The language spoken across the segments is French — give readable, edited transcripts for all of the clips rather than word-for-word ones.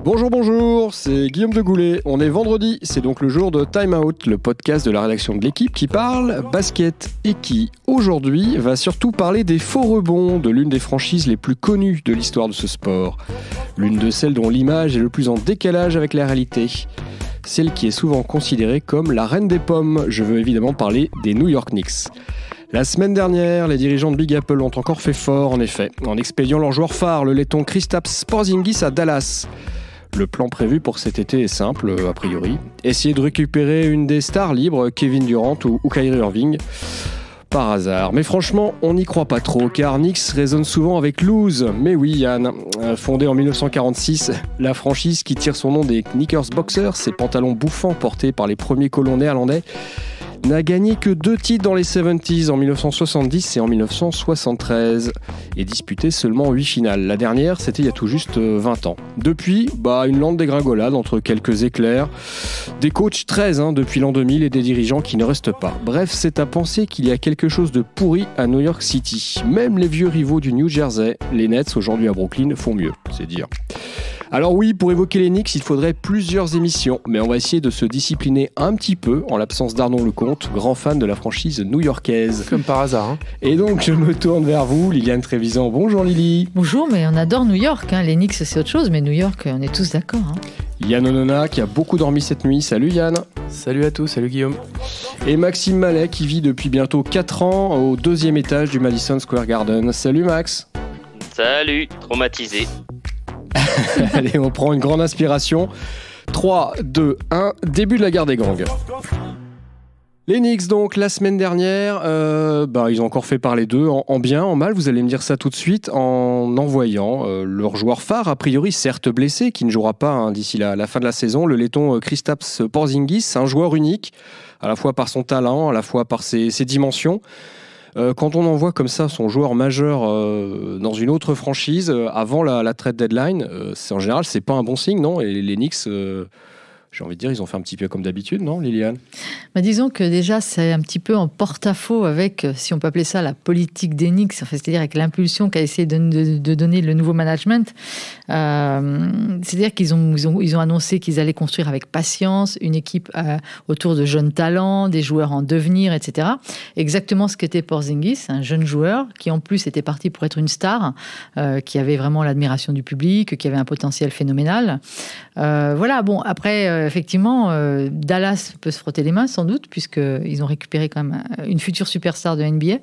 Bonjour, bonjour, c'est Guillaume de Goulet. On est vendredi, c'est donc le jour de Time Out, le podcast de la rédaction de l'équipe qui parle basket et qui, aujourd'hui, va surtout parler des faux rebonds de l'une des franchises les plus connues de l'histoire de ce sport. L'une de celles dont l'image est le plus en décalage avec la réalité. Celle qui est souvent considérée comme la reine des pommes. Je veux évidemment parler des New York Knicks. La semaine dernière, les dirigeants de Big Apple ont encore fait fort, en effet, en expédiant leur joueur phare, le laiton Kristaps Porzingis à Dallas. Le plan prévu pour cet été est simple, a priori. Essayer de récupérer une des stars libres, Kevin Durant ou Kyrie Irving. Par hasard. Mais franchement, on n'y croit pas trop, car Knicks résonne souvent avec Lose. Mais oui, Yann, fondée en 1946, la franchise qui tire son nom des Knickers Boxers, ces pantalons bouffants portés par les premiers colons néerlandais, n'a gagné que 2 titres dans les 70s, en 1970 et en 1973, et disputé seulement 8 finales. La dernière, c'était il y a tout juste 20 ans. Depuis, une lente dégringolade entre quelques éclairs, des coachs 13 depuis l'an 2000 et des dirigeants qui ne restent pas. Bref, c'est à penser qu'il y a quelque chose de pourri à New York City. Même les vieux rivaux du New Jersey, les Nets, aujourd'hui à Brooklyn, font mieux, c'est dire. Alors oui, pour évoquer les Knicks, il faudrait plusieurs émissions, mais on va essayer de se discipliner un petit peu en l'absence d'Arnaud Lecomte, grand fan de la franchise new-yorkaise. Comme par hasard. Et donc je me tourne vers vous, Liliane Trévisan. Bonjour Lily. Bonjour, mais on adore New York. Les Knicks c'est autre chose, mais New York, on est tous d'accord. Yann Onona qui a beaucoup dormi cette nuit. Salut Yann. Salut à tous, salut Guillaume. Et Maxime Mallet qui vit depuis bientôt 4 ans au 2e étage du Madison Square Garden. Salut Max. Salut, traumatisé. Allez, on prend une grande inspiration. 3, 2, 1, début de la guerre des gangs. Les Knicks, donc, la semaine dernière, ils ont encore fait parler d'eux, en bien, en mal, vous allez me dire ça tout de suite, en envoyant leur joueur phare, a priori certes blessé, qui ne jouera pas d'ici la fin de la saison, le laiton Kristaps Porzingis, un joueur unique, à la fois par son talent, à la fois par ses dimensions. Quand on envoie comme ça son joueur majeur dans une autre franchise avant la trade deadline, en général, c'est pas un bon signe, non ? Et les Knicks, j'ai envie de dire, ils ont fait un petit peu comme d'habitude, non, Liliane ? Disons que déjà, c'est un petit peu en porte-à-faux avec, si on peut appeler ça, la politique des Knicks, c'est-à-dire avec l'impulsion qu'a essayé de donner le nouveau management. C'est-à-dire qu'ils ont annoncé qu'ils allaient construire avec patience une équipe autour de jeunes talents, des joueurs en devenir, etc. Exactement ce qu'était Porzingis, un jeune joueur qui en plus était parti pour être une star, qui avait vraiment l'admiration du public, qui avait un potentiel phénoménal. Après, effectivement, Dallas peut se frotter les mains, sans doute, puisqu'ils ont récupéré quand même une future superstar de NBA.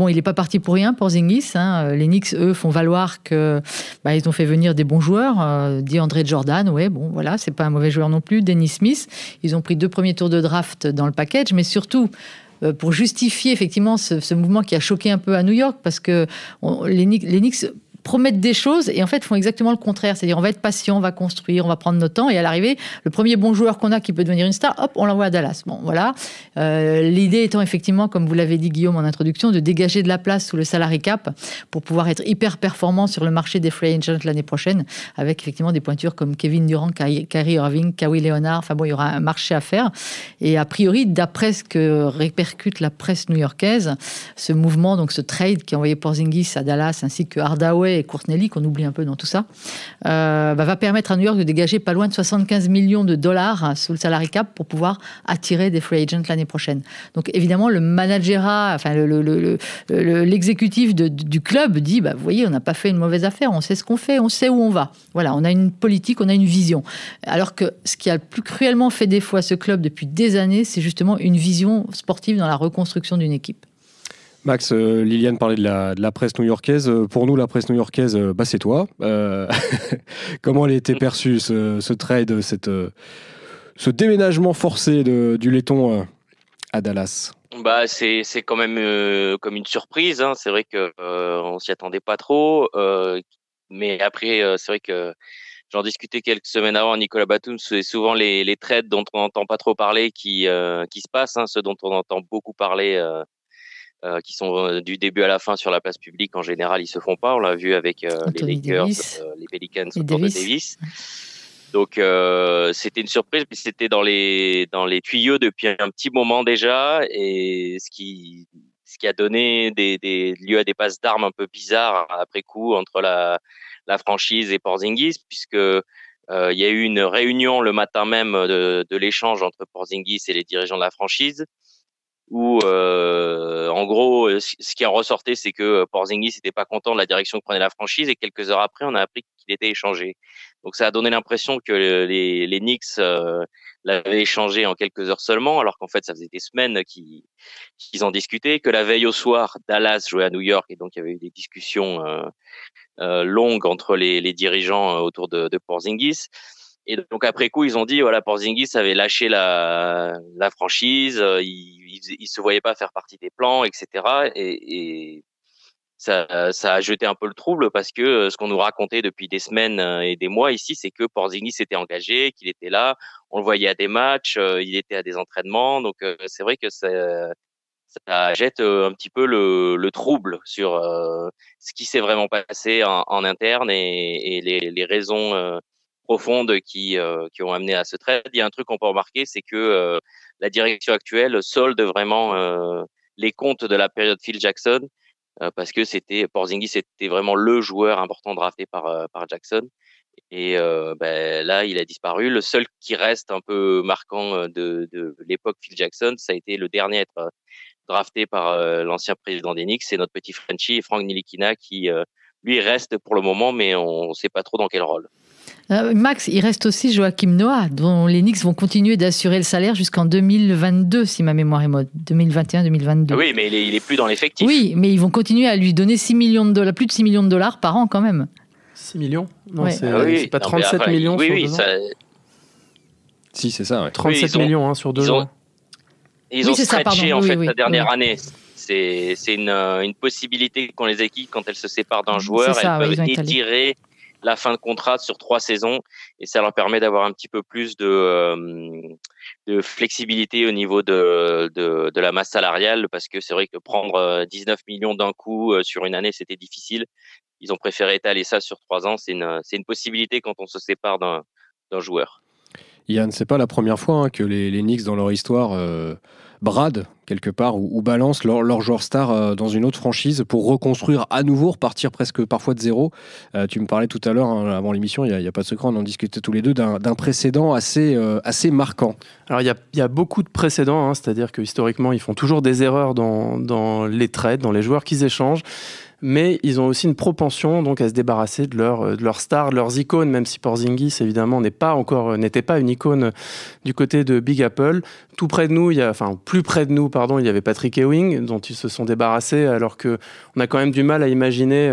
Il n'est pas parti pour rien, Porzingis. Les Knicks, eux, font valoir que ils ont fait venir des bons joueurs. DeAndre Jordan, c'est pas un mauvais joueur non plus. Dennis Smith. Ils ont pris 2 premiers tours de draft dans le package, mais surtout pour justifier effectivement ce mouvement qui a choqué un peu à New York, parce que les Knicks promettent des choses et en fait font exactement le contraire. C'est-à-dire on va être patient, on va construire, on va prendre notre temps et à l'arrivée, le premier bon joueur qu'on a qui peut devenir une star, hop, on l'envoie à Dallas. L'idée étant effectivement, comme vous l'avez dit Guillaume en introduction, de dégager de la place sous le salary cap pour pouvoir être hyper performant sur le marché des free agents l'année prochaine, avec effectivement des pointures comme Kevin Durant, Kyrie Irving, Kawhi Leonard. Il y aura un marché à faire. Et a priori, d'après ce que répercute la presse new-yorkaise, ce mouvement, donc ce trade qui a envoyé Porzingis à Dallas ainsi que Hardaway et Courtney Lee, qu'on oublie un peu dans tout ça, va permettre à New York de dégager pas loin de 75 millions de dollars sous le salary cap pour pouvoir attirer des free agents l'année prochaine. Donc évidemment, le managerat, l'exécutif du club dit, vous voyez, on n'a pas fait une mauvaise affaire, on sait ce qu'on fait, on sait où on va. Voilà, on a une politique, on a une vision. Alors que ce qui a le plus cruellement fait défaut à ce club depuis des années, c'est justement une vision sportive dans la reconstruction d'une équipe. Max, Liliane parlait de la presse new-yorkaise. Pour nous, la presse new-yorkaise, c'est toi. Comment elle a été perçue, ce trade, ce déménagement forcé du laiton à Dallas ? C'est quand même comme une surprise. C'est vrai qu'on s'y attendait pas trop. Mais après, c'est vrai que j'en discutais quelques semaines avant à Nicolas Batum. C'est souvent les trades dont on n'entend pas trop parler qui se passent. Ceux dont on entend beaucoup parler qui sont du début à la fin sur la place publique, en général, ils se font pas. On l'a vu avec les Lakers, les Pelicans autour de Davis. Donc c'était une surprise, puis c'était dans les tuyaux depuis un petit moment déjà, et ce qui a donné lieu à des passes d'armes un peu bizarres après coup entre la la franchise et Porzingis, puisque il y a eu une réunion le matin même de l'échange entre Porzingis et les dirigeants de la franchise, où en gros, ce qui en ressortait, c'est que Porzingis n'était pas content de la direction que prenait la franchise, et quelques heures après, on a appris qu'il était échangé. Donc ça a donné l'impression que les Knicks l'avaient échangé en quelques heures seulement, alors qu'en fait, ça faisait des semaines qu'ils en discutaient, que la veille au soir, Dallas jouait à New York, et donc il y avait eu des discussions longues entre les dirigeants autour de Porzingis. Et donc après coup, ils ont dit voilà, Porzingis avait lâché la franchise, il se voyait pas faire partie des plans, etc. Et ça a jeté un peu le trouble, parce que ce qu'on nous racontait depuis des semaines et des mois ici, c'est que Porzingis était engagé, qu'il était là, on le voyait à des matchs, il était à des entraînements. Donc c'est vrai que ça jette un petit peu le trouble sur ce qui s'est vraiment passé en interne, et les raisons profondes qui ont amené à ce trade. Il y a un truc qu'on peut remarquer, c'est que la direction actuelle solde vraiment les comptes de la période Phil Jackson, parce que Porzingis était vraiment le joueur important drafté par Jackson. Et là, il a disparu. Le seul qui reste un peu marquant de l'époque Phil Jackson, ça a été le dernier à être drafté par l'ancien président des Knicks, c'est notre petit Frenchie, Frank Ntilikina, qui lui reste pour le moment, mais on ne sait pas trop dans quel rôle. Max, il reste aussi Joakim Noah, dont les Knicks vont continuer d'assurer le salaire jusqu'en 2022, si ma mémoire est bonne. 2021-2022. Oui, mais il est plus dans l'effectif. Oui, mais ils vont continuer à lui donner 6 millions de dollars, plus de 6 millions de dollars par an quand même. 6 millions? Non, ouais. c'est pas 37 millions sur 2 ans. Si, c'est ça. Ouais. 37 millions sur 2 ans. Ils ont stretché en fait la dernière année. C'est une possibilité qu'ont les équipes quand elles se séparent d'un joueur. Elles peuvent étirer la fin de contrat sur 3 saisons, et ça leur permet d'avoir un petit peu plus de flexibilité au niveau de la masse salariale, parce que c'est vrai que prendre 19 millions d'un coup sur une année, c'était difficile. Ils ont préféré étaler ça sur 3 ans. C'est une possibilité quand on se sépare d'un joueur. Yann, c'est pas la première fois que les Knicks, dans leur histoire, bradent quelque part ou balancent leur joueur star dans une autre franchise pour reconstruire à nouveau, repartir presque parfois de zéro. Tu me parlais tout à l'heure, avant l'émission, il n'y a pas de secret, on en discutait tous les deux, d'un précédent assez marquant. Alors il y a beaucoup de précédents, c'est-à-dire que historiquement, ils font toujours des erreurs dans les trades, dans les joueurs qu'ils échangent. Mais ils ont aussi une propension donc à se débarrasser de leurs stars, de leurs icônes, même si Porzingis évidemment n'était pas une icône du côté de Big Apple. Plus près de nous, il y avait Patrick Ewing dont ils se sont débarrassés, alors que on a quand même du mal à imaginer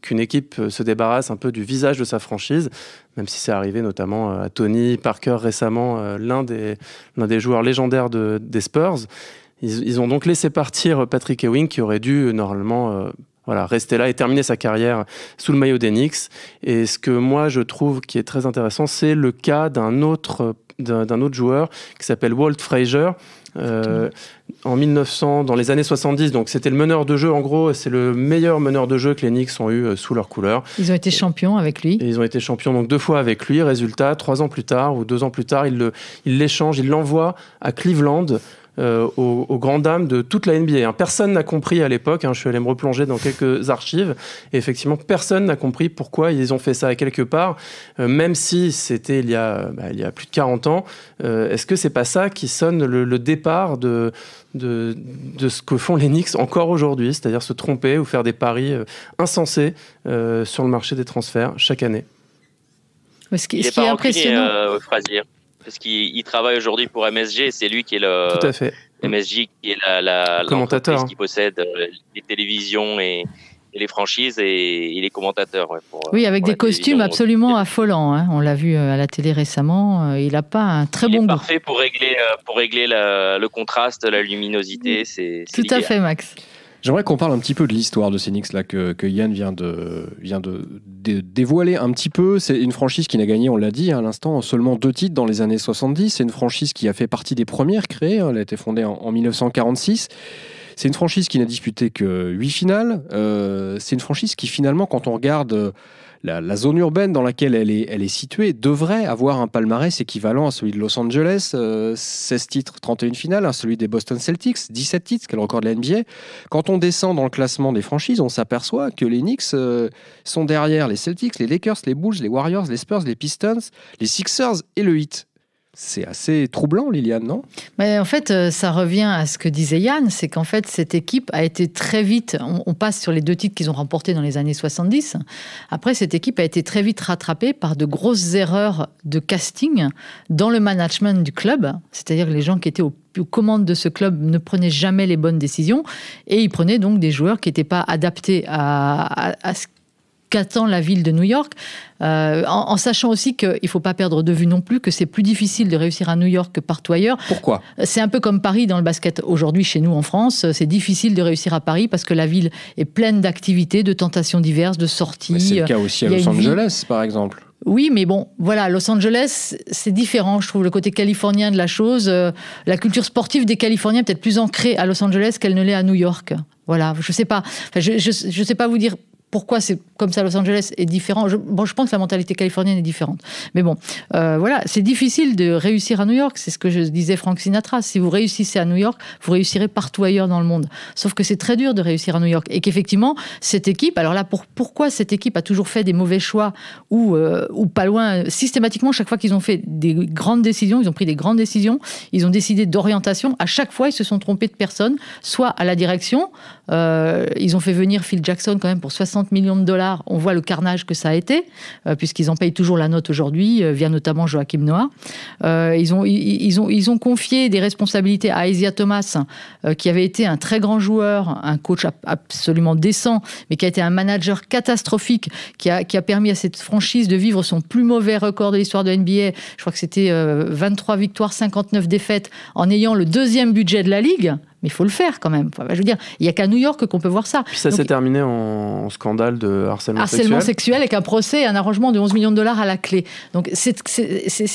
qu'une équipe se débarrasse un peu du visage de sa franchise, même si c'est arrivé notamment à Tony Parker récemment, l'un des joueurs légendaires des Spurs. Ils ont donc laissé partir Patrick Ewing, qui aurait dû normalement rester là et terminer sa carrière sous le maillot des Knicks. Et ce que moi je trouve qui est très intéressant, c'est le cas d'un autre joueur qui s'appelle Walt Frazier. En 1900, dans les années 70, donc c'était le meneur de jeu en gros, c'est le meilleur meneur de jeu que les Knicks ont eu sous leur couleur. Ils ont été champions avec lui. Et ils ont été champions donc 2 fois avec lui. Résultat, 3 ans plus tard ou 2 ans plus tard, il l'échange, il l'envoie à Cleveland. Aux grandes dames de toute la NBA. Personne n'a compris à l'époque, je suis allé me replonger dans quelques archives, et effectivement, personne n'a compris pourquoi ils ont fait ça à quelque part, même si c'était il y a plus de 40 ans. Est-ce que c'est pas ça qui sonne le départ de ce que font les Knicks encore aujourd'hui, c'est-à-dire se tromper ou faire des paris insensés sur le marché des transferts chaque année? Ce qui est impressionnant, Frazier. Parce qu'il travaille aujourd'hui pour MSG, c'est lui qui est le Tout à fait. MSG, qui est la commentateur qui possède les télévisions et les franchises, et il est commentateur. Oui, avec des costumes absolument affolants. On l'a vu à la télé récemment. Il n'a pas un très bon goût. Parfait pour régler le contraste, la luminosité. C'est tout à fait, Max. J'aimerais qu'on parle un petit peu de l'histoire de ces Knicks là que Yann vient de dévoiler un petit peu. C'est une franchise qui n'a gagné, on l'a dit à l'instant, seulement 2 titres dans les années 70. C'est une franchise qui a fait partie des premières créées. Elle a été fondée en 1946. C'est une franchise qui n'a disputé que 8 finales. C'est une franchise qui finalement, quand on regarde la zone urbaine dans laquelle elle est située devrait avoir un palmarès équivalent à celui de Los Angeles, 16 titres, 31 finales, à celui des Boston Celtics, 17 titres, qui est le record de la NBA. Quand on descend dans le classement des franchises, on s'aperçoit que les Knicks sont derrière les Celtics, les Lakers, les Bulls, les Warriors, les Spurs, les Pistons, les Sixers et le Heat. C'est assez troublant, Liliane, non? Mais en fait, ça revient à ce que disait Yann, c'est qu'en fait, cette équipe a été très vite, on passe sur les 2 titres qu'ils ont remportés dans les années 70, après, cette équipe a été très vite rattrapée par de grosses erreurs de casting dans le management du club, c'est-à-dire que les gens qui étaient aux commandes de ce club ne prenaient jamais les bonnes décisions, et ils prenaient donc des joueurs qui n'étaient pas adaptés à ce qu'attend la ville de New York, en sachant aussi qu'il ne faut pas perdre de vue non plus que c'est plus difficile de réussir à New York que partout ailleurs. Pourquoi ? C'est un peu comme Paris dans le basket. Aujourd'hui, chez nous en France, c'est difficile de réussir à Paris parce que la ville est pleine d'activités, de tentations diverses, de sorties. Mais c'est le cas aussi à Los Angeles, par exemple. Oui, mais bon, voilà, Los Angeles, c'est différent, je trouve, le côté californien de la chose. La culture sportive des Californiens est peut-être plus ancrée à Los Angeles qu'elle ne l'est à New York. Voilà, je ne sais pas. Enfin, je sais pas vous dire pourquoi c'est comme ça à Los Angeles est différent. Je pense que la mentalité californienne est différente. Mais bon, voilà, c'est difficile de réussir à New York. C'est ce que je disais Frank Sinatra. Si vous réussissez à New York, vous réussirez partout ailleurs dans le monde. Sauf que c'est très dur de réussir à New York. Et qu'effectivement, cette équipe, alors là, pourquoi cette équipe a toujours fait des mauvais choix ou pas loin, systématiquement, chaque fois qu'ils ont fait des grandes décisions, ils ont pris des grandes décisions, ils ont décidé d'orientation, à chaque fois, ils se sont trompés de personne, soit à la direction, ils ont fait venir Phil Jackson quand même pour 60 millions de dollars. On voit le carnage que ça a été, puisqu'ils en payent toujours la note aujourd'hui, via notamment Joachim Noah. Ils ont confié des responsabilités à Isaiah Thomas, qui avait été un très grand joueur, un coach absolument décent, mais qui a été un manager catastrophique, qui a permis à cette franchise de vivre son plus mauvais record de l'histoire de NBA. Je crois que c'était 23 victoires, 59 défaites, en ayant le 2e budget de la Ligue. Mais il faut le faire quand même. Enfin, je veux dire, il n'y a qu'à New York qu'on peut voir ça. Puis ça s'est terminé en scandale de harcèlement sexuel avec un procès et un arrangement de 11 millions de dollars à la clé. Donc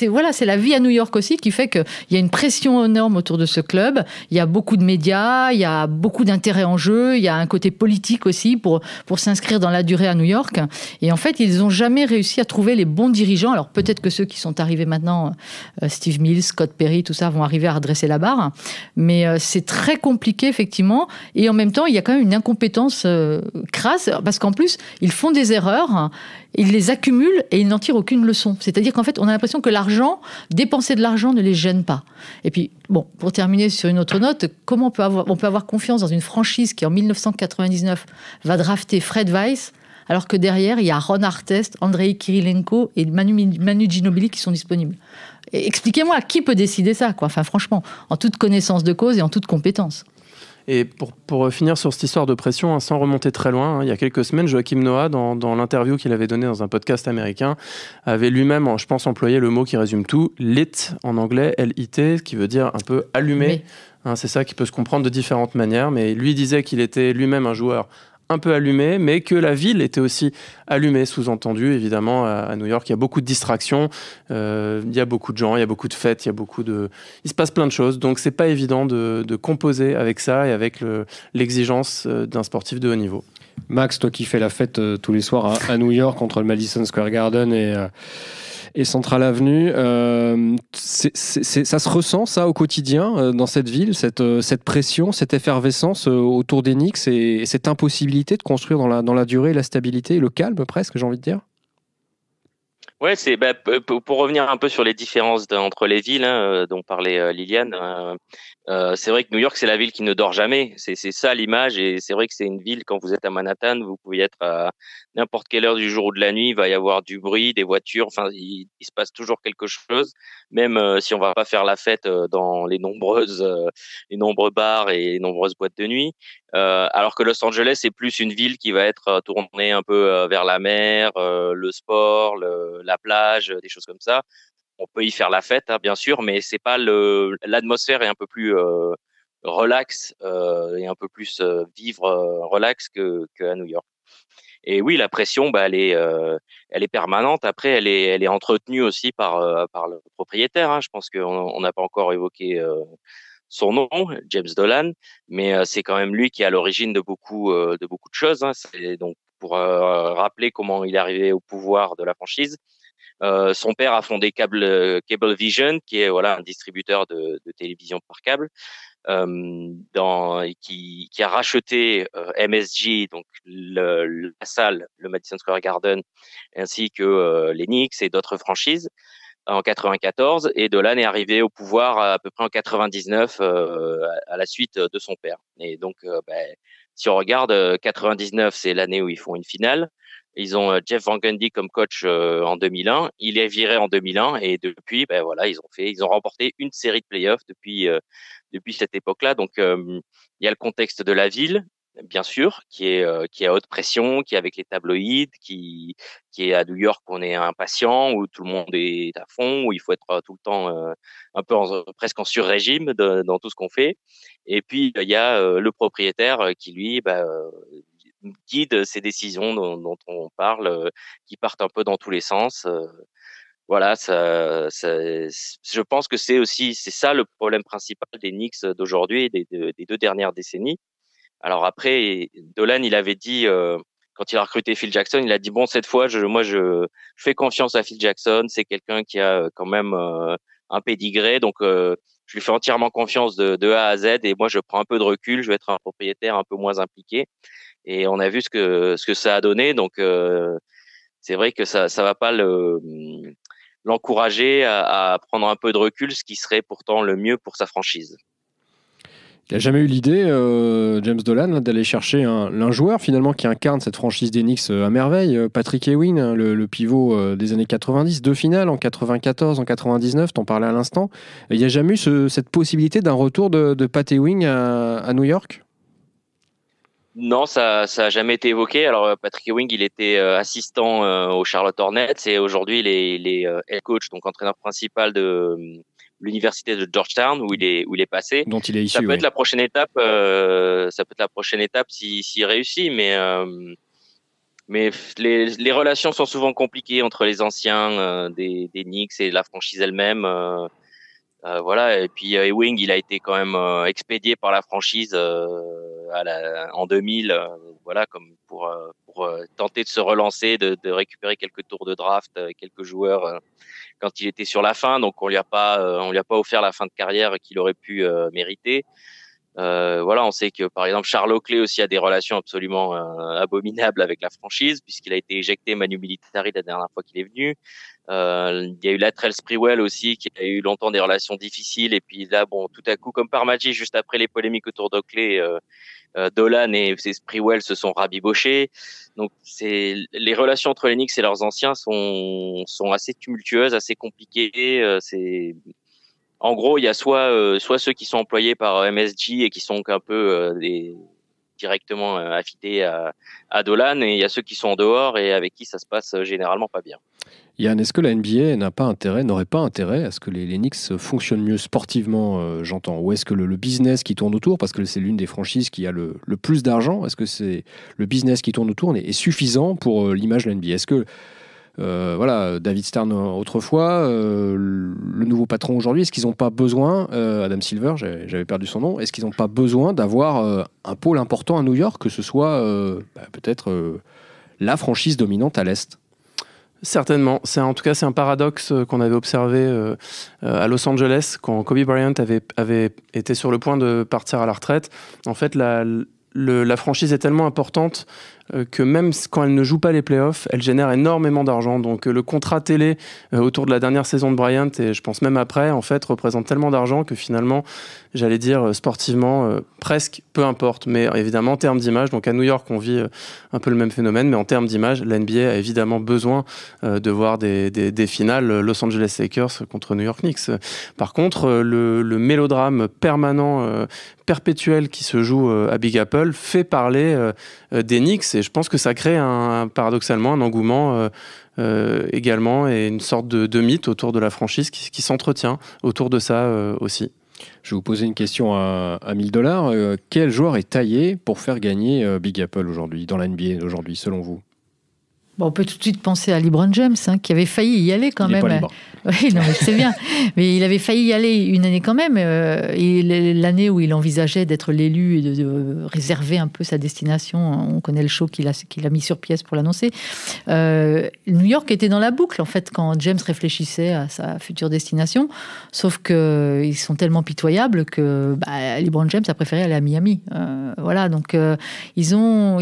voilà, c'est la vie à New York aussi qui fait qu'il y a une pression énorme autour de ce club. Il y a beaucoup de médias, il y a beaucoup d'intérêts en jeu, il y a un côté politique aussi pour s'inscrire dans la durée à New York. Et en fait, ils n'ont jamais réussi à trouver les bons dirigeants. Alors peut-être que ceux qui sont arrivés maintenant, Steve Mills, Scott Perry, tout ça, vont arriver à redresser la barre. Mais c'est très compliqué, effectivement. Et en même temps, il y a quand même une incompétence crasse, parce qu'en plus, ils font des erreurs, ils les accumulent et ils n'en tirent aucune leçon. C'est-à-dire qu'en fait, on a l'impression que dépenser de l'argent ne les gêne pas. Et puis, bon, pour terminer sur une autre note, comment on peut avoir confiance dans une franchise qui, en 1999, va drafter Fred Weiss, alors que derrière, il y a Ron Artest, Andrei Kirilenko et Manu Ginobili qui sont disponibles. Et expliquez-moi, qui peut décider ça, quoi ? Enfin, franchement, en toute connaissance de cause et en toute compétence. Et pour finir sur cette histoire de pression, sans remonter très loin, il y a quelques semaines, Joachim Noah, dans l'interview qu'il avait donnée dans un podcast américain, avait lui-même, je pense, employé le mot qui résume tout, lit en anglais, L-I-T, ce qui veut dire un peu allumé. C'est ça qui peut se comprendre de différentes manières, mais lui disait qu'il était lui-même un joueur un peu allumé, mais que la ville était aussi allumée, sous-entendu, évidemment, à New York. Il y a beaucoup de distractions, il y a beaucoup de gens, il y a beaucoup de fêtes, il se passe plein de choses. Donc, c'est pas évident de composer avec ça et avec l'exigence d'un sportif de haut niveau. Max, toi qui fais la fête tous les soirs à New York entre le Madison Square Garden et Central Avenue, ça se ressent ça au quotidien dans cette ville, cette pression, cette effervescence autour des Knicks et cette impossibilité de construire dans la durée la stabilité, le calme presque, j'ai envie de dire. Ouais, pour revenir un peu sur les différences entre les villes dont parlait Liliane. C'est vrai que New York, c'est la ville qui ne dort jamais. C'est ça l'image, et c'est vrai que c'est une ville, quand vous êtes à Manhattan, vous pouvez être à n'importe quelle heure du jour ou de la nuit, il va y avoir du bruit, des voitures. Enfin, il se passe toujours quelque chose, même si on va pas faire la fête dans les nombreux bars et les nombreuses boîtes de nuit. Alors que Los Angeles, c'est plus une ville qui va être tournée un peu vers la mer, le sport, la plage, des choses comme ça. On peut y faire la fête, bien sûr, mais c'est pas l'atmosphère est un peu plus relax et un peu plus relax qu'à New York. Et oui, la pression, elle est permanente. Après, elle est entretenue aussi par le propriétaire. Je pense qu'on n'a pas encore évoqué son nom, James Dolan, mais c'est quand même lui qui est à l'origine de beaucoup de choses. C'est donc pour rappeler comment il est arrivé au pouvoir de la franchise. Son père a fondé Cablevision, qui est un distributeur de télévision par câble, qui a racheté MSG, donc la salle, le Madison Square Garden, ainsi que les Knicks et d'autres franchises en 94. Et Dolan est arrivé au pouvoir à peu près en 99 à la suite de son père. Et donc, si on regarde, 99, c'est l'année où ils font une finale. Ils ont Jeff Van Gundy comme coach en 2001. Il est viré en 2001 et depuis, ils ont remporté une série de playoffs depuis cette époque-là. Donc, il y a le contexte de la ville, bien sûr, qui est à haute pression, qui est avec les tabloïds, qui est à New York, on est impatient, où tout le monde est à fond, où il faut être tout le temps un peu presque en sur-régime dans tout ce qu'on fait. Et puis il y a le propriétaire qui lui guide ces décisions dont on parle, qui partent un peu dans tous les sens. Je pense que c'est ça le problème principal des Knicks d'aujourd'hui et des 2 dernières décennies. Alors après, Dolan, il avait dit quand il a recruté Phil Jackson, il a dit bon, cette fois, je fais confiance à Phil Jackson. C'est quelqu'un qui a quand même un pédigré, donc je lui fais entièrement confiance de A à Z. Et moi, je prends un peu de recul. Je vais être un propriétaire un peu moins impliqué. Et on a vu ce que ça a donné. Donc c'est vrai que ça va pas l'encourager à prendre un peu de recul, ce qui serait pourtant le mieux pour sa franchise. Il n'a jamais eu l'idée, James Dolan, d'aller chercher un joueur finalement qui incarne cette franchise des Knicks à merveille. Patrick Ewing, le pivot des années 90, 2 finales en 94, en 99, t'en parlais à l'instant. Il n'y a jamais eu cette possibilité d'un retour de Pat Ewing à New York ? Non, ça a jamais été évoqué. Alors Patrick Ewing, il était assistant au Charlotte Hornets et aujourd'hui il est head coach, donc entraîneur principal de l'université de Georgetown où il est passé. Dont il est issu. Ça peut être la prochaine étape. Ça peut être la prochaine étape s'il réussit, mais les relations sont souvent compliquées entre les anciens des Knicks et la franchise elle-même. Et puis Ewing, il a été quand même expédié par la franchise en 2000, comme pour tenter de se relancer, de récupérer quelques tours de draft, quelques joueurs quand il était sur la fin. Donc on lui a pas offert la fin de carrière qu'il aurait pu mériter. On sait que par exemple Charles Oakley aussi a des relations absolument abominables avec la franchise puisqu'il a été éjecté Manu Militari la dernière fois qu'il est venu. Il y a eu Latrell Sprewell aussi qui a eu longtemps des relations difficiles et puis là tout à coup comme par magie juste après les polémiques autour d'Oakley, Dolan et Sprewell se sont rabibochés. Donc les relations entre les Knicks et leurs anciens sont assez tumultueuses, assez compliquées. En gros, il y a soit ceux qui sont employés par MSG et qui sont un peu directement affidés à Dolan, et il y a ceux qui sont en dehors et avec qui ça se passe généralement pas bien. Yann, est-ce que la NBA n'aurait pas intérêt à ce que les Knicks fonctionnent mieux sportivement, j'entends, ou est-ce que le business qui tourne autour, parce que c'est l'une des franchises qui a le plus d'argent, est-ce que c'est le business qui tourne autour est suffisant pour l'image de la NBA ? Est-ce que David Stern autrefois, le nouveau patron aujourd'hui, est-ce qu'ils n'ont pas besoin, Adam Silver, j'avais perdu son nom, est-ce qu'ils n'ont pas besoin d'avoir un pôle important à New York, que ce soit peut-être la franchise dominante à l'Est ? Certainement. En tout cas, c'est un paradoxe qu'on avait observé à Los Angeles quand Kobe Bryant avait été sur le point de partir à la retraite. En fait, la franchise est tellement importante que même quand elle ne joue pas les playoffs, elle génère énormément d'argent. Donc le contrat télé autour de la dernière saison de Bryant, et je pense même après, en fait, représente tellement d'argent que finalement, j'allais dire sportivement, presque peu importe. Mais évidemment, en termes d'image, donc à New York, on vit un peu le même phénomène, mais en termes d'image, la NBA a évidemment besoin de voir des finales Los Angeles Lakers contre New York Knicks. Par contre, le mélodrame permanent, perpétuel qui se joue à Big Apple fait parler des Knicks, et je pense que ça crée paradoxalement un engouement également et une sorte de mythe autour de la franchise qui s'entretient autour de ça aussi. Je vais vous poser une question à $1000. Quel joueur est taillé pour faire gagner Big Apple aujourd'hui, dans la NBA aujourd'hui, selon vous ? Bon, on peut tout de suite penser à LeBron James, qui avait failli y aller quand Il est même. pas libre. Oui, non, mais c'est bien. Mais il avait failli y aller une année quand même. Et l'année où il envisageait d'être l'élu et de réserver un peu sa destination, on connaît le show qu'il a mis sur pièce pour l'annoncer. New York était dans la boucle, en fait, quand James réfléchissait à sa future destination. Sauf qu'ils sont tellement pitoyables que LeBron James a préféré aller à Miami. Voilà, donc ils ont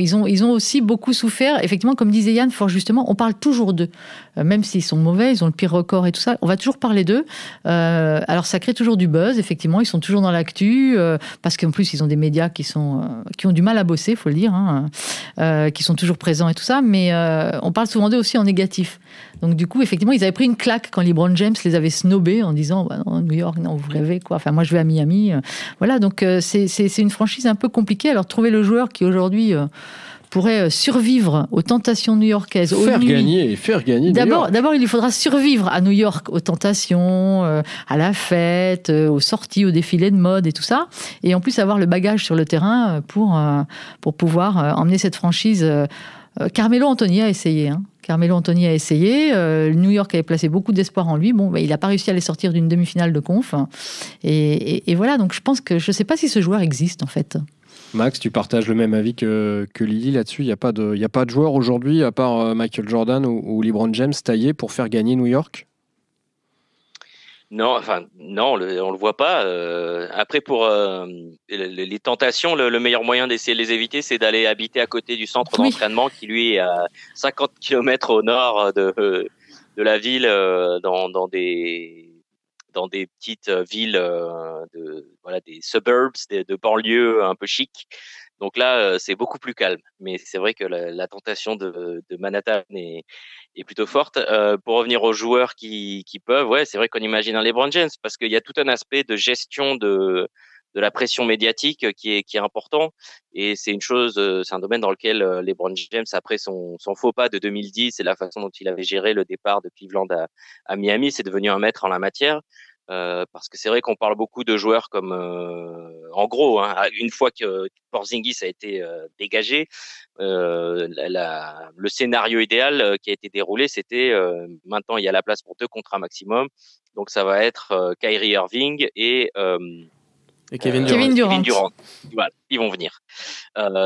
aussi beaucoup souffert. Effectivement, comme disait Yann, fort justement, on parle toujours d'eux. Même s'ils sont mauvais, ils ont le pire record et tout ça, on va toujours parler d'eux. Alors ça crée toujours du buzz, effectivement, ils sont toujours dans l'actu, parce qu'en plus ils ont des médias qui ont du mal à bosser, il faut le dire, qui sont toujours présents et tout ça, mais on parle souvent d'eux aussi en négatif. Donc du coup, effectivement, ils avaient pris une claque quand LeBron James les avait snobés en disant non, New York, non, vous rêvez quoi. Enfin, moi je vais à Miami. Voilà, donc c'est une franchise un peu compliquée. Alors trouver le joueur qui aujourd'hui pourrait survivre aux tentations new-yorkaises. Faire gagner. D'abord, il lui faudra survivre à New York, aux tentations, à la fête, aux sorties, aux défilés de mode et tout ça. Et en plus, avoir le bagage sur le terrain pour pouvoir emmener cette franchise. Carmelo Anthony a essayé. Carmelo Anthony a essayé. New York avait placé beaucoup d'espoir en lui. Bon, il n'a pas réussi à les sortir d'une demi-finale de conf. Et voilà, donc je pense que je ne sais pas si ce joueur existe, en fait. Max, tu partages le même avis que Lily là-dessus. Il n'y a pas de joueur aujourd'hui, à part Michael Jordan ou LeBron James, taillé pour faire gagner New York? Non, on le voit pas. Après, pour les tentations, le meilleur moyen d'essayer de les éviter, c'est d'aller habiter à côté du centre d'entraînement qui, lui, est à 50 km au nord de la ville, dans des petites villes, des suburbs, de banlieues un peu chic. Donc là, c'est beaucoup plus calme. Mais c'est vrai que la tentation de Manhattan est plutôt forte. Pour revenir aux joueurs qui peuvent, c'est vrai qu'on imagine un LeBron James, parce qu'il y a tout un aspect de gestion de la pression médiatique qui est important. Et c'est un domaine dans lequel LeBron James, après son faux pas de 2010 et la façon dont il avait géré le départ de Cleveland à Miami, c'est devenu un maître en la matière. Parce que c'est vrai qu'on parle beaucoup de joueurs comme, en gros, une fois que Porzingis a été dégagé, le scénario idéal qui a été déroulé, c'était maintenant il y a la place pour 2 contrats maximum, donc ça va être Kyrie Irving et Kevin Durant. Voilà, ils vont venir.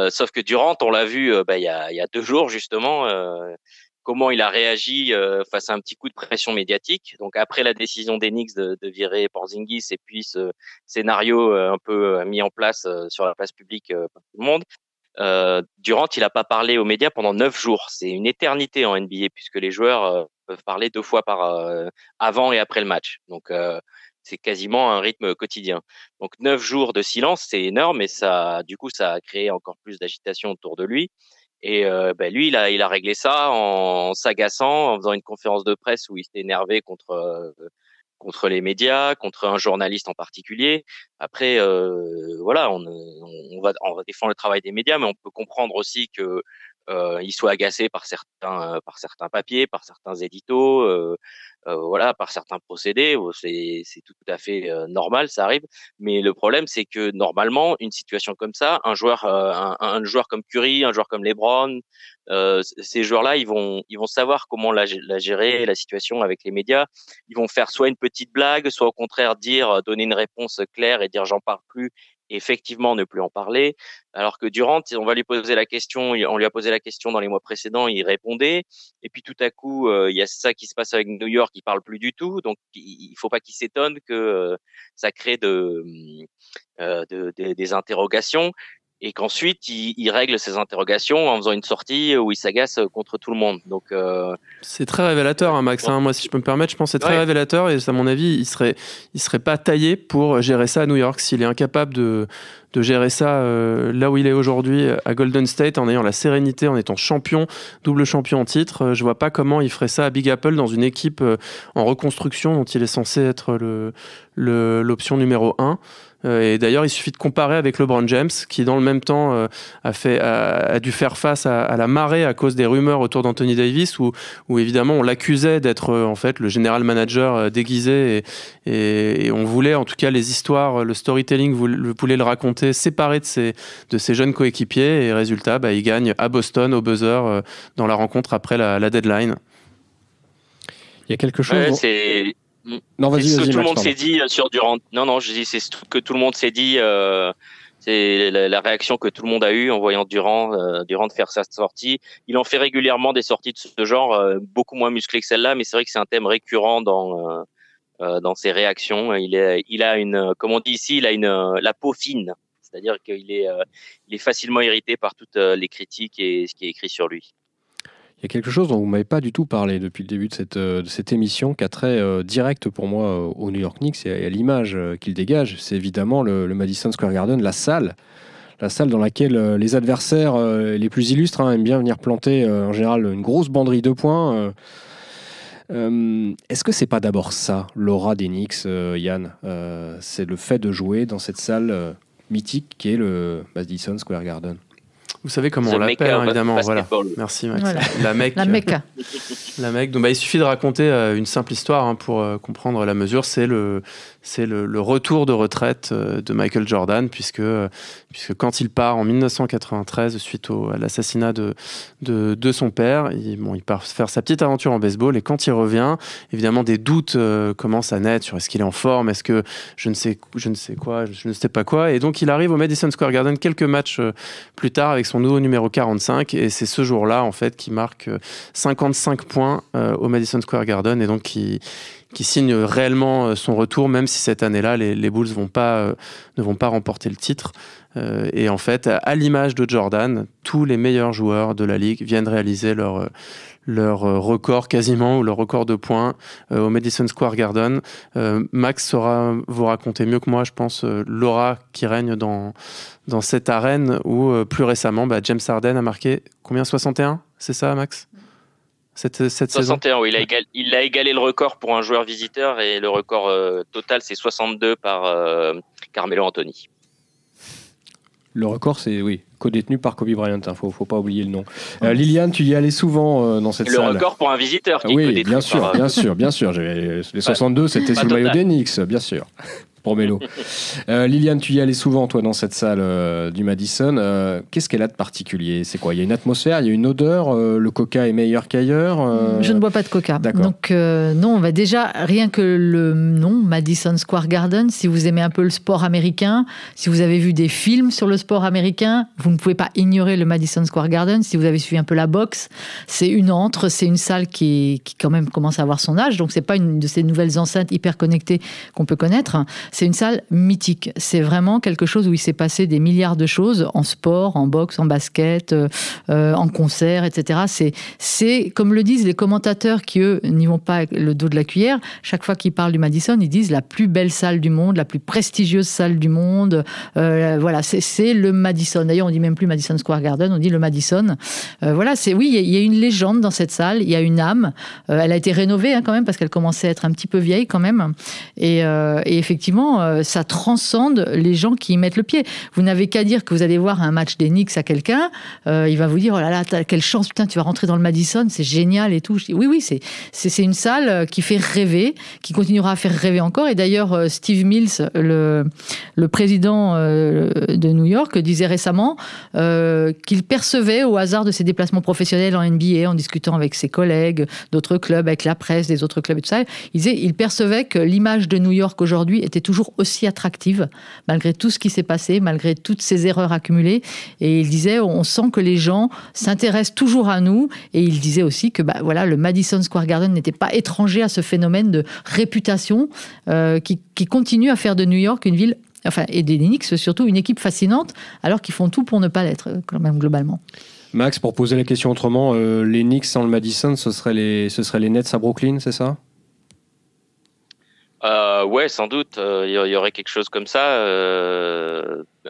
Sauf que Durant, on l'a vu il y a 2 jours justement. Comment il a réagi face à un petit coup de pression médiatique. Donc après la décision des Knicks de virer Porzingis et puis ce scénario un peu mis en place sur la place publique par tout le monde, Durant, il n'a pas parlé aux médias pendant 9 jours. C'est une éternité en NBA puisque les joueurs peuvent parler 2 fois avant et après le match. Donc c'est quasiment un rythme quotidien. Donc 9 jours de silence, c'est énorme et ça a créé encore plus d'agitation autour de lui. Et lui, il a réglé ça en s'agaçant, en faisant une conférence de presse où il s'était énervé contre les médias, contre un journaliste en particulier. Après, on va défendre le travail des médias, mais on peut comprendre aussi que il soit agacé par certains papiers, par certains éditos, par certains procédés. C'est tout à fait normal, ça arrive. Mais le problème, c'est que normalement, une situation comme ça, un joueur comme Curry, un joueur comme LeBron, ces joueurs-là, ils vont savoir comment la gérer, la situation avec les médias. Ils vont faire soit une petite blague, soit au contraire donner une réponse claire et dire j'en parle plus. Et effectivement, ne plus en parler. Alors que Durant, on lui a posé la question dans les mois précédents, il répondait. Et puis tout à coup, il y a ça qui se passe avec New York, il parle plus du tout. Donc il faut pas qu'il s'étonne que ça crée des interrogations. Et qu'ensuite, il règle ces interrogations en faisant une sortie où il s'agace contre tout le monde. Donc, c'est très révélateur, Max. Moi, si je peux me permettre, je pense que c'est très révélateur. Et à mon avis, il serait pas taillé pour gérer ça à New York. S'il est incapable de gérer ça là où il est aujourd'hui, à Golden State, en ayant la sérénité, en étant double champion en titre, je vois pas comment il ferait ça à Big Apple dans une équipe en reconstruction dont il est censé être l'option numéro 1. Et d'ailleurs, il suffit de comparer avec LeBron James, qui dans le même temps a dû faire face à la marée à cause des rumeurs autour d'Anthony Davis, où évidemment on l'accusait d'être en fait le général manager déguisé, et on voulait, en tout cas les histoires, le storytelling voulait le raconter séparé de ses jeunes coéquipiers, et résultat, il gagne à Boston au buzzer dans la rencontre après la deadline. Il y a quelque chose... Non, vas-y, tout le monde s'est dit sur Durant. Non, je dis c'est ce que tout le monde s'est dit. C'est la réaction que tout le monde a eue en voyant Durant faire sa sortie. Il en fait régulièrement des sorties de ce genre, beaucoup moins musclées que celle-là, mais c'est vrai que c'est un thème récurrent dans ses réactions. Il a une, comme on dit ici, il a la peau fine, c'est-à-dire qu'il est facilement irrité par toutes les critiques et ce qui est écrit sur lui. Il y a quelque chose dont vous ne m'avez pas du tout parlé depuis le début de cette émission, qui a trait direct pour moi au New York Knicks et à l'image qu'il dégage. C'est évidemment le Madison Square Garden, la salle dans laquelle les adversaires les plus illustres aiment bien venir planter en général une grosse banderie de points. Est-ce que c'est pas d'abord ça, l'aura des Knicks, Yann? C'est le fait de jouer dans cette salle mythique qui est le Madison Square Garden. Vous savez comment on l'appelle, évidemment. Voilà. Merci, Max. Voilà. La Mecque. La Mecque. Donc, il suffit de raconter une simple histoire pour comprendre la mesure. C'est le retour de retraite de Michael Jordan, puisque quand il part en 1993 suite à l'assassinat de son père, il part faire sa petite aventure en baseball, et quand il revient, évidemment des doutes commencent à naître sur est-ce qu'il est en forme, est-ce que je ne sais pas quoi, et donc il arrive au Madison Square Garden quelques matchs plus tard avec son nouveau numéro 45, et c'est ce jour-là en fait qui marque 55 points au Madison Square Garden, et donc qui signe réellement son retour, même si cette année-là, les Bulls ne vont pas remporter le titre. Et en fait, à l'image de Jordan, tous les meilleurs joueurs de la Ligue viennent réaliser leur record quasiment, ou leur record de points au Madison Square Garden. Max saura vous raconter mieux que moi, je pense, l'aura qui règne dans cette arène où, plus récemment, James Harden a marqué combien, 61 ? C'est ça, Max ? Cette 61, saison. Oui, il a égalé le record pour un joueur visiteur, et le record total, c'est 62 par Carmelo Anthony. Le record, c'est, co-détenu par Kobe Bryant, faut pas oublier le nom. Liliane, tu y allais souvent dans cette salle. Le record pour un visiteur qui est co-détenu. Bien sûr. Les 62, c'était sous le maillot des Knicks, bien sûr. Pour Mélo. Liliane, tu y allais souvent, toi, dans cette salle du Madison. Qu'est-ce qu'elle a de particulier? C'est quoi? Il y a une atmosphère, il y a une odeur, le coca est meilleur qu'ailleurs Je ne bois pas de coca. D'accord. Donc, non, on va déjà, rien que le nom, Madison Square Garden, si vous aimez un peu le sport américain, si vous avez vu des films sur le sport américain, vous ne pouvez pas ignorer le Madison Square Garden. Si vous avez suivi un peu la boxe, c'est une antre, c'est une salle qui quand même commence à avoir son âge, donc c'est pas une de ces nouvelles enceintes hyper connectées qu'on peut connaître. C'est une salle mythique. C'est vraiment quelque chose où il s'est passé des milliards de choses en sport, en boxe, en basket, en concert, etc. C'est, comme le disent les commentateurs qui, eux, n'y vont pas avec le dos de la cuillère, chaque fois qu'ils parlent du Madison, ils disent la plus belle salle du monde, la plus prestigieuse salle du monde. Voilà, c'est le Madison. D'ailleurs, on dit même plus Madison Square Garden, on dit le Madison. Voilà, il y a une légende dans cette salle, il y a une âme. Elle a été rénovée quand même, parce qu'elle commençait à être un petit peu vieille quand même. Et effectivement, ça transcende les gens qui y mettent le pied. Vous n'avez qu'à dire que vous allez voir un match des Knicks à quelqu'un, il va vous dire, oh là là, quelle chance, putain, tu vas rentrer dans le Madison, c'est génial et tout. Je dis, oui, c'est une salle qui fait rêver, qui continuera à faire rêver encore. Et d'ailleurs, Steve Mills, le président de New York, disait récemment qu'il percevait, au hasard de ses déplacements professionnels en NBA, en discutant avec ses collègues d'autres clubs, avec la presse des autres clubs et tout ça, il percevait que l'image de New York aujourd'hui était toujours aussi attractive, malgré tout ce qui s'est passé, malgré toutes ces erreurs accumulées. Et il disait, on sent que les gens s'intéressent toujours à nous. Et il disait aussi que le Madison Square Garden n'était pas étranger à ce phénomène de réputation qui continue à faire de New York une ville, et des Knicks surtout, une équipe fascinante, alors qu'ils font tout pour ne pas l'être, quand même, globalement. Max, pour poser la question autrement, les Knicks sans le Madison, ce serait les Nets à Brooklyn, c'est ça? Ouais, sans doute. Il y aurait quelque chose comme ça,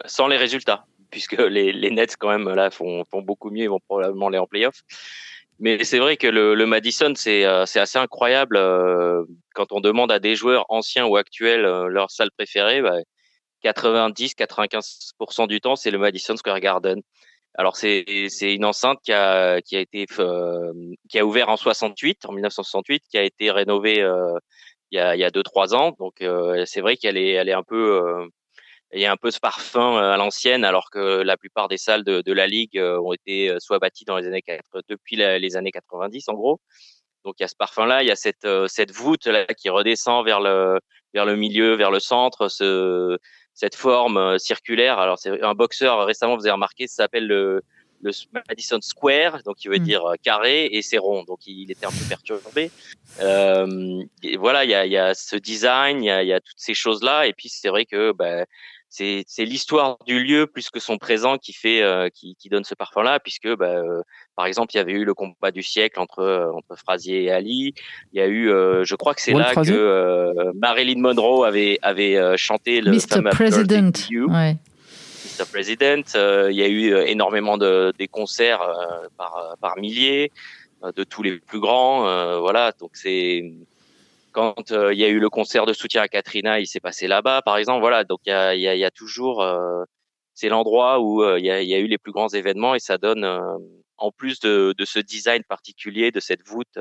sans les résultats, puisque les Nets quand même là font beaucoup mieux, ils vont probablement aller en play-off. Mais c'est vrai que le Madison, c'est assez incroyable quand on demande à des joueurs anciens ou actuels leur salle préférée. 90-95% du temps, c'est le Madison Square Garden. Alors c'est une enceinte qui a ouvert en 1968, qui a été rénovée il y a 2-3 ans. Donc c'est vrai elle est un peu il y a un peu ce parfum à l'ancienne, alors que la plupart des salles de la ligue ont été soit bâties dans depuis les années 90 en gros. Donc il y a ce parfum-là, il y a cette voûte là qui redescend vers le milieu, vers le centre, cette forme circulaire. Alors c'est un boxeur récemment vous avez remarqué, ça s'appelle le Madison Square, donc qui veut dire carré, et c'est rond, donc il était un peu perturbé. Et voilà, il y a ce design, il y a toutes ces choses là, et puis c'est vrai que c'est l'histoire du lieu plus que son présent qui fait qui donne ce parfum là, puisque par exemple il y avait eu le combat du siècle entre Frazier et Ali. Il y a eu je crois que c'est là Frazier que Marilyn Monroe avait chanté le fameux President. Ouais. Mr. President. Il y a eu énormément des concerts par milliers de tous les plus grands. Voilà, donc c'est quand il y a eu le concert de soutien à Katrina, il s'est passé là-bas, par exemple. Voilà, donc il y a toujours c'est l'endroit où il y a eu les plus grands événements, et ça donne en plus de ce design particulier, de cette voûte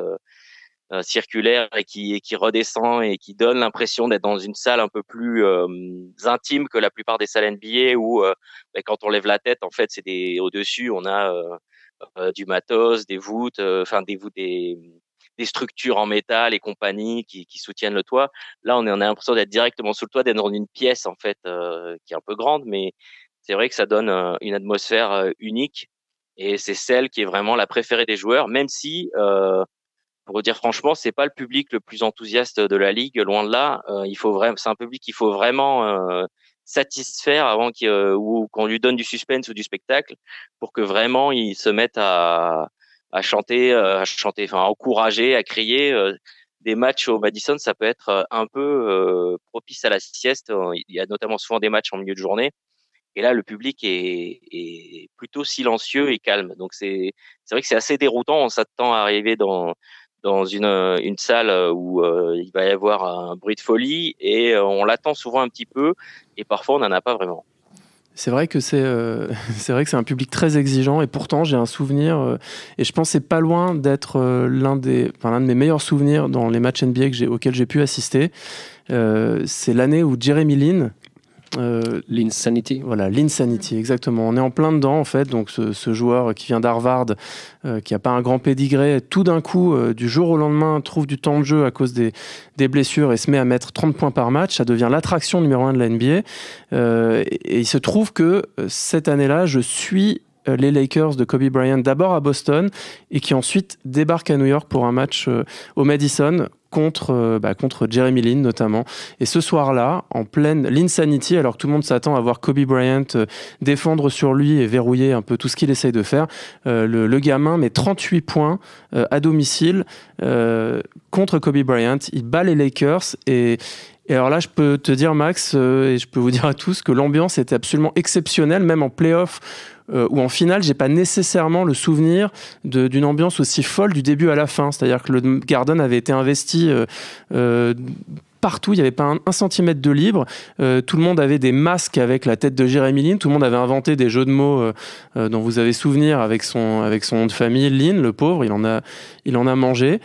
circulaire et qui redescend et qui donne l'impression d'être dans une salle un peu plus intime que la plupart des salles NBA où quand on lève la tête, en fait, au-dessus, on a du matos, des voûtes, des structures en métal et compagnie qui soutiennent le toit. Là, on a l'impression d'être directement sous le toit, d'être dans une pièce en fait qui est un peu grande, mais c'est vrai que ça donne une atmosphère unique, et c'est celle qui est vraiment la préférée des joueurs, même si pour dire franchement, c'est pas le public le plus enthousiaste de la ligue, loin de là. C'est un public qu'il faut vraiment satisfaire avant ou qu'on lui donne du suspense ou du spectacle, pour que vraiment il se mette à chanter, enfin à encourager, à crier. Des matchs au Madison, ça peut être un peu propice à la sieste. Il y a notamment souvent des matchs en milieu de journée. Et là, le public est plutôt silencieux et calme. Donc c'est vrai que c'est assez déroutant. On s'attend à arriver dans une salle où il va y avoir un bruit de folie, et on l'attend souvent un petit peu, et parfois on n'en a pas vraiment. C'est vrai que c'est c'est un public très exigeant, et pourtant j'ai un souvenir et je pense que c'est pas loin d'être l'un de mes meilleurs souvenirs dans les matchs NBA auxquels j'ai pu assister. C'est l'année où Jeremy Lin, l'Insanity. Voilà, l'Insanity, exactement. On est en plein dedans, en fait. Donc, ce joueur qui vient d'Harvard, qui n'a pas un grand pédigré, tout d'un coup, du jour au lendemain, trouve du temps de jeu à cause des blessures et se met à mettre 30 points par match. Ça devient l'attraction numéro 1 de la NBA. Et il se trouve que cette année-là, je suis les Lakers de Kobe Bryant d'abord à Boston, et qui ensuite débarquent à New York pour un match au Madison contre Jeremy Lin notamment. Et ce soir-là, en pleine l'Insanity, alors que tout le monde s'attend à voir Kobe Bryant défendre sur lui et verrouiller un peu tout ce qu'il essaye de faire, le gamin met 38 points à domicile contre Kobe Bryant. Il bat les Lakers, et alors là, je peux te dire, Max, et je peux vous dire à tous, que l'ambiance était absolument exceptionnelle, même en play-off ou en finale. J'ai pas nécessairement le souvenir d'une ambiance aussi folle du début à la fin. C'est-à-dire que le Garden avait été investi partout, il n'y avait pas un centimètre de libre. Tout le monde avait des masques avec la tête de Jeremy Lin. Tout le monde avait inventé des jeux de mots dont vous avez souvenir avec son nom de famille, Lin, le pauvre, il en a mangé.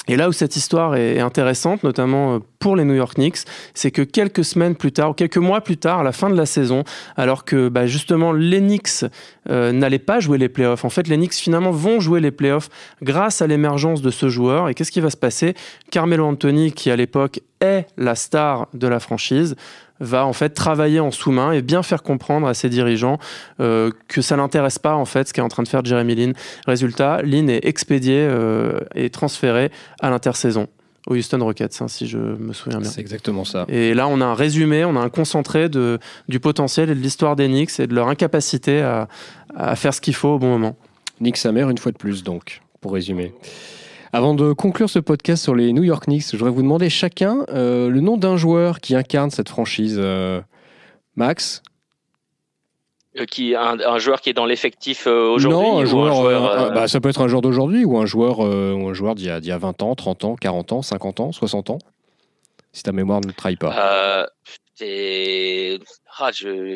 Et là où cette histoire est intéressante, notamment pour les New York Knicks, c'est que quelques semaines plus tard, ou quelques mois plus tard, à la fin de la saison, alors que justement les Knicks n'allaient pas jouer les playoffs, en fait les Knicks finalement vont jouer les playoffs grâce à l'émergence de ce joueur. Et qu'est-ce qui va se passer ? Carmelo Anthony, qui à l'époque est la star de la franchise, va en fait travailler en sous-main et bien faire comprendre à ses dirigeants que ça l'intéresse pas en fait ce qu'est en train de faire Jeremy Lin. Résultat, Lin est expédié et transféré à l'intersaison aux Houston Rockets, si je me souviens bien. C'est exactement ça. Et là, on a un résumé, on a un concentré du potentiel et de l'histoire des Knicks et de leur incapacité à faire ce qu'il faut au bon moment. Nick sa mère une fois de plus, donc, pour résumer. Avant de conclure ce podcast sur les New York Knicks, je voudrais vous demander chacun le nom d'un joueur qui incarne cette franchise. Max ? Un joueur qui est dans l'effectif aujourd'hui? Non, un joueur, ça peut être un joueur d'aujourd'hui ou un joueur d'il y a 20 ans, 30 ans, 40 ans, 50 ans, 60 ans, si ta mémoire ne trahit pas. Je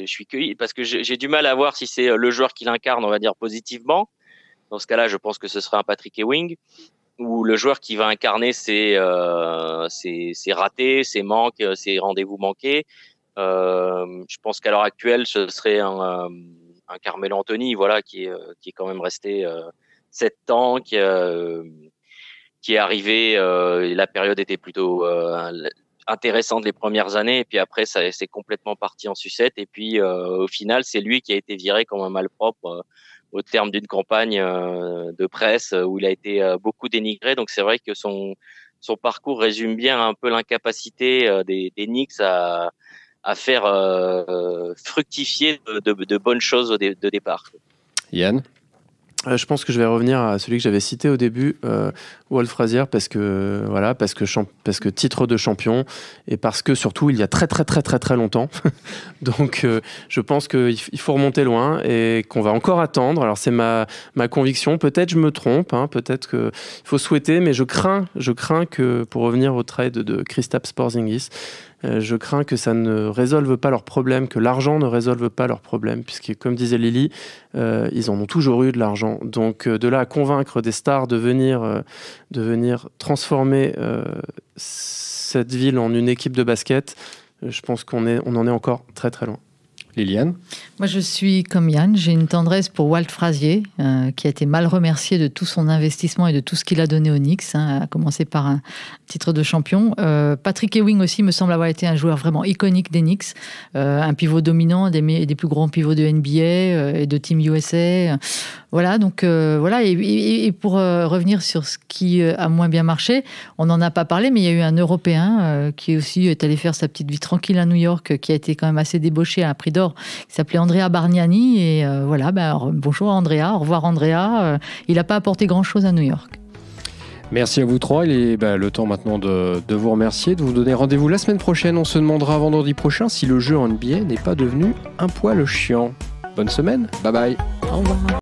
suis cueilli parce que j'ai du mal à voir si c'est le joueur qui l'incarne, on va dire positivement. Dans ce cas-là, je pense que ce serait un Patrick Ewing, ou le joueur qui va incarner ses ratés, ses manques, ses rendez-vous manqués. Je pense qu'à l'heure actuelle, ce serait un Carmelo Anthony, voilà, qui est quand même resté 7 ans, qui est arrivé. La période était plutôt intéressante les premières années, et puis après, ça c'est complètement parti en sucette. Et puis, au final, c'est lui qui a été viré comme un malpropre au terme d'une campagne de presse où il a été beaucoup dénigré. Donc, c'est vrai que son parcours résume bien un peu l'incapacité des Knicks à faire fructifier de bonnes choses de départ. Yann? Je pense que je vais revenir à celui que j'avais cité au début, Walt Frazier, parce que titre de champion, et parce que surtout il y a très très très très très longtemps. Donc je pense qu'il faut remonter loin et qu'on va encore attendre. Alors c'est ma conviction. Peut-être je me trompe, peut-être qu'il faut souhaiter, mais je crains que, pour revenir au trade de Kristaps Porzingis, je crains que ça ne résolve pas leurs problèmes, que l'argent ne résolve pas leurs problèmes, puisque, comme disait Lily, ils en ont toujours eu de l'argent. Donc, de là à convaincre des stars de venir transformer cette ville en une équipe de basket, je pense qu'on en est encore très très loin. Liliane? Moi, je suis comme Yann. J'ai une tendresse pour Walt Frazier, qui a été mal remercié de tout son investissement et de tout ce qu'il a donné aux Knicks, à commencer par un titre de champion. Patrick Ewing aussi me semble avoir été un joueur vraiment iconique des Knicks, un pivot dominant, des plus grands pivots de NBA et de Team USA. Voilà, donc voilà. Et pour revenir sur ce qui a moins bien marché, on n'en a pas parlé, mais il y a eu un Européen qui aussi est allé faire sa petite vie tranquille à New York, qui a été quand même assez débauché à un prix d'or, qui s'appelait Andrea Bargnani. Et voilà, bonjour Andrea, au revoir Andrea. Il n'a pas apporté grand-chose à New York. Merci à vous trois. Il est le temps maintenant de vous remercier, de vous donner rendez-vous la semaine prochaine. On se demandera vendredi prochain si le jeu en NBA n'est pas devenu un poil chiant. Bonne semaine, bye bye. Au revoir.